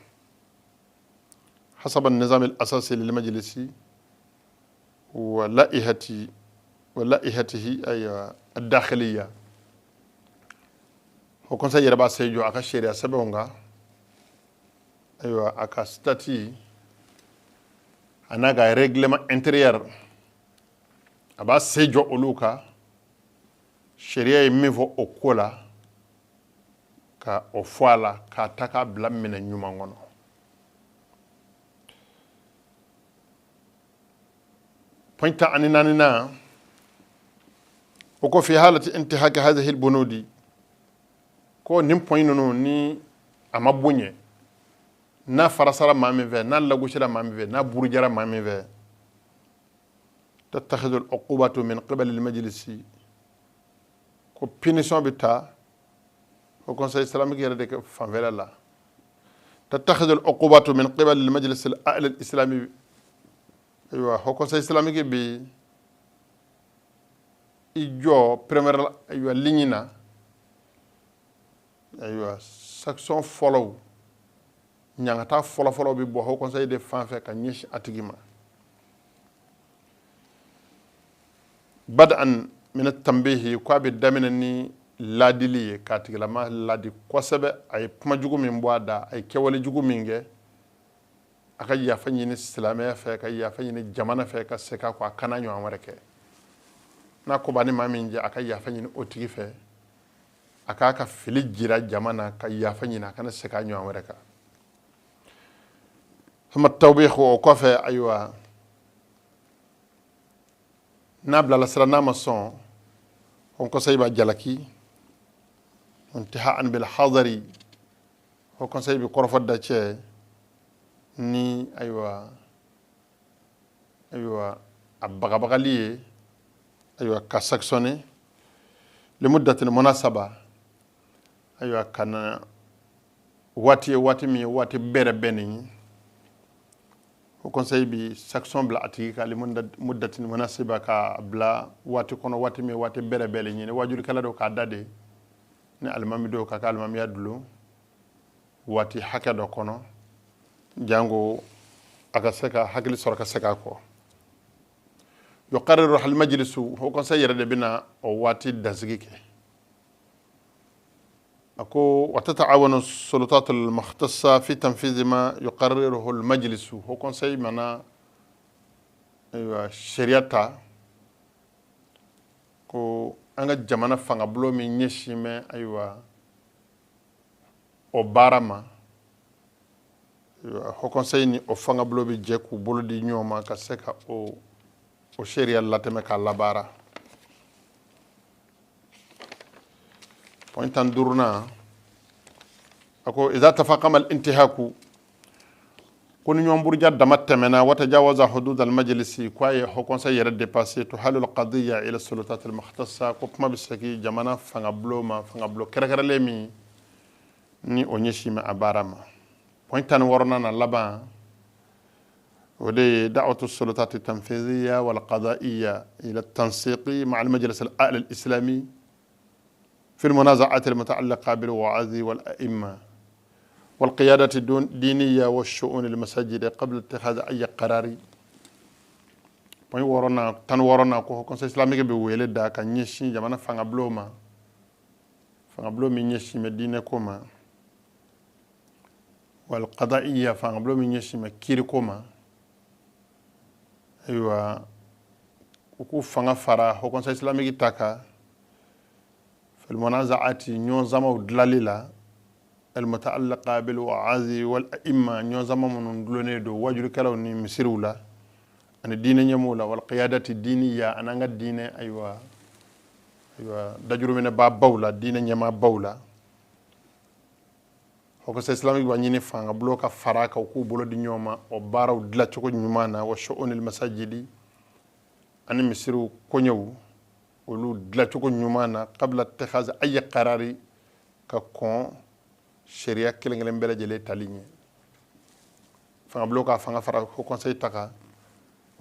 [SPEAKER 2] حسب النظام الأساسي للمجلس ولائحته أي الداخلية au conseil yɛrɛ b'a sɛjɔ a ka sariya sɛbɛnw kan ayiwa a ka statut a n'a ka règlement intérieur a b'a sɛjɔ olu kan sariya ye min fɔ o ko la ka o fɔ a la k'a ta k'a bila minɛ ɲuman kɔnɔ point ani naaninan o ko fi halati intihaki hadhihi albunudi ko nin point ninnu ni a ma boɲɛ n'a farasara maa min fɛ n'a lagosira maa min fɛ n'a burujara maa min fɛ tattakhidhu al-uqubatu min qibali al-majlisi ko punition bɛ ta au conseil islamique yɛrɛ de fanfɛla la tattakhidhu al-uqubatu min qibali al-majlis al-a'la al-islami aywa ho conseil islamique bi ijo premier aywa ligne na aywa section follow ñangata folo bi bo ho conseil de fanfe ka ñish atigima bad'an min at-tanbih ko be damina ni ladili ka tigila ma ladi kosebe ay kuma jugu min boada ay kewale jugu minge aka yafa ñini silamaya fe ka yafa ñini jamana fe ka seka ko kana ñoo amareke na ko bani mamin je aka yafa ñini otigi fe aka ka fili jira jamana ka yafa ñini kana seka ñoo amareka ثم التوبيخ وكفى أيوة نابلا لسرنا مصون هم كسيبا جلكي انتهاء بالحضري هو كسيبا قرفة داتشي ni aywa abagabagali aywa ka sanctionné limudatin munasaba aywa kana wati bere beni o conseil bi sanction bla atiki ka limudatin munasaba ka bla wati kono wati bere ni wajuri kala do ka dade ni almami do ka almami adlu wati hakado kono jango aka seka hakili soraka seka ko yuqarriru al majlisu ho conseil yerde bina o wati dasgike ako watata'awanu sulutat al mukhtassa fi tanfiz ma yuqarriruhu al majlisu ho conseil mana aywa shariata ko anga jamana fanga blo mi nyeshime aywa o barama ho conseil ni o fanga blo bi jeku bolo di nyoma ka seka o sharia lateme ka labara pointan durna ako idha tafaqama al intihaku kun nyom burja damattemena wata jawaza hudud al majlisi kwaye ho conseil yere dépasser to halul qadiyya ila sulutat al mukhtassa ko kuma bisaki jamana fanga blo kere lemi ni o nyeshima abarama pointan warna na laba ودي دعوة السلطات التنفيذية والقضائية إلى التنسيق مع المجلس الأعلى الإسلامي في المنازعات المتعلقة بالوعاظ والأئمة والقيادة الدينية والشؤون المساجد قبل اتخاذ أي قرار. تنورنا كو كونسي إسلامي بويلة دا كان يشين جمانا فانغبلوما يشين مدينة كوما والقضائية فانغبلوما يشين مكيري كوما aywa uku fanga fara ho conseil islamique taka fil munazaati nyon zama dlalila al mutaallaqa bil wa'azi wal a'imma nyon zama mun dulone do wajuru kalaw ni misirula an diine nyamula wal qiyadati diniya ananga diine aywa dajuru mena ba bawla diine nyama bawla ho conseil islamique ba nyini fanga bloka faraka ko bolo di nyoma o baraw dla ci ko nyumana wa shu'unil masajidi an misiru ko ñew olu dla ci ko nyumana qabla ittikhaz ay qarari ka kon sharia kelengele mbele jele taligne fanga bloka fanga fara ho conseil taka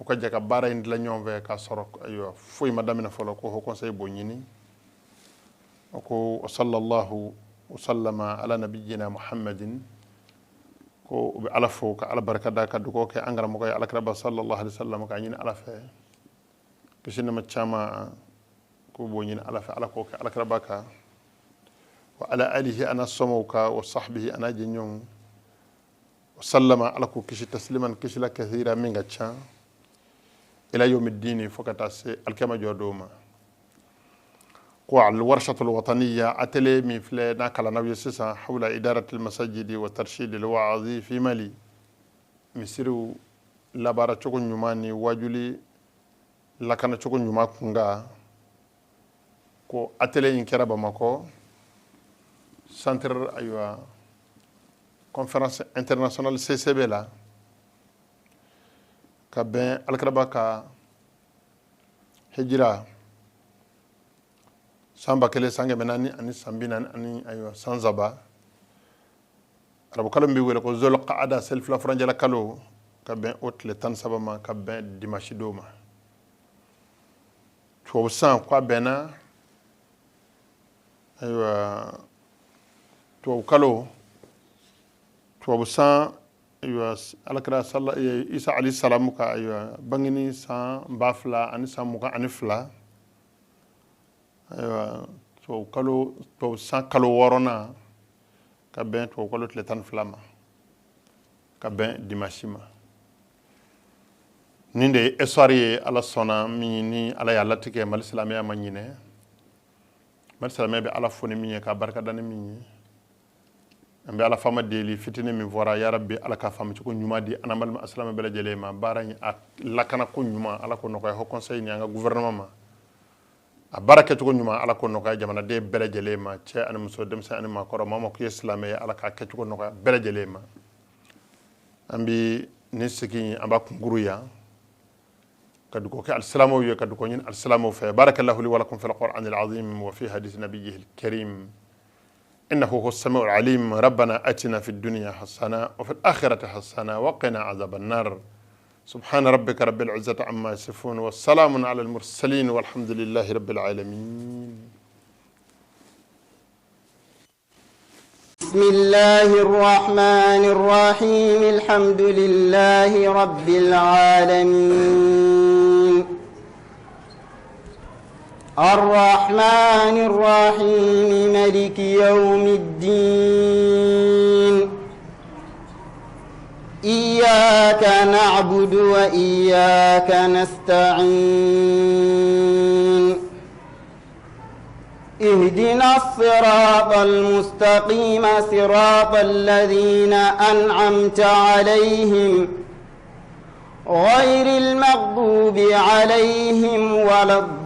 [SPEAKER 2] o ko jaka bara indla ñomve ka sorok ayo fuy madamina folo ko ho conseil bo ñini ko sallallahu وسلم على نبينا محمد كو بألفو كعلى بركة داك دكو كي أنغرا مكاي على كربا صلى الله عليه وسلم كاين ألفه كشنا متشاما كو بونين ألفه على كو على كربا كا وعلى آله أنا سموكا وصحبه أنا جنيون وسلم على كو كشي تسليما كشي لا كثيرا من غتشا إلى يوم الدين فكتاسي الكما جودوما الورشة الوطنية أتلي من فلنا كلا نبي سيسا حول إدارة المساجد وترشيد الوعظ في مالي مسيرو لابارا تشوكو نيوماني واجولي لكنا تشوكو نيوما كونغا كو أتلي إنكرا بماكو سنتر أيوة كونفرنس انترناسيونال CCB لا كابين الكربا كا هجرا samba kele sange menani ani sambina ani aywa sanzaba arabu kalo mbi wele ko zul qaada self la franja la kalo ka bɛn o tile 17 ma ka bɛn dimanche don ma tubabu san ko a bɛnna ayiwa tubabu kalo tubabu san ayiwa alakira isa alayhi salamu ka ayiwa bangini san 2022 ayiwa tubabu san kalo 6 ka bɛn tubabu kalo tile 12 ma ka bɛn dimanche ma nin de ye histoire ye ala sɔnna min ni ala y'a latigɛ mali silamɛya ma ɲinɛ mali silamɛya bɛ ala fo ni min ye k'a barikada ni min ye an bɛ ala fama deli fitini min fɔra ya rabbi ala ka faamu cogo ɲuman di an balima asilamɛ bɛɛ lajɛlen ma baara in a lakana ko ɲuman ala ko nɔgɔya haut conseil ni an ka gouvernement ma a baara kɛcogo ɲuman ala ko nɔgɔya jamanaden bɛɛ lajɛlen ma cɛ ani muso denmisɛn ani maakɔrɔ maa o maa k'i ye silamɛ ye ala k'a kɛcogo nɔgɔya bɛɛ lajɛlen ma an bɛ nin sigi an b'a kunkuru yan كدكو كالسلام ويكدكو ين السلام وفي بارك الله لي ولكم في القرآن العظيم وفي حديث نبيه الكريم إنه هو السميع العليم ربنا أتنا في الدنيا حسنة وفي الآخرة حسنة وقنا عذاب النار سبحان ربك رب العزة عما يصفون والسلام على المرسلين والحمد لله رب العالمين
[SPEAKER 1] بسم الله الرحمن الرحيم الحمد لله رب العالمين الرحمن الرحيم مالك يوم الدين إياك نعبد وإياك نستعين اهدنا الصراط المستقيم صراط الذين أنعمت عليهم غير المغضوب عليهم ولا الضالين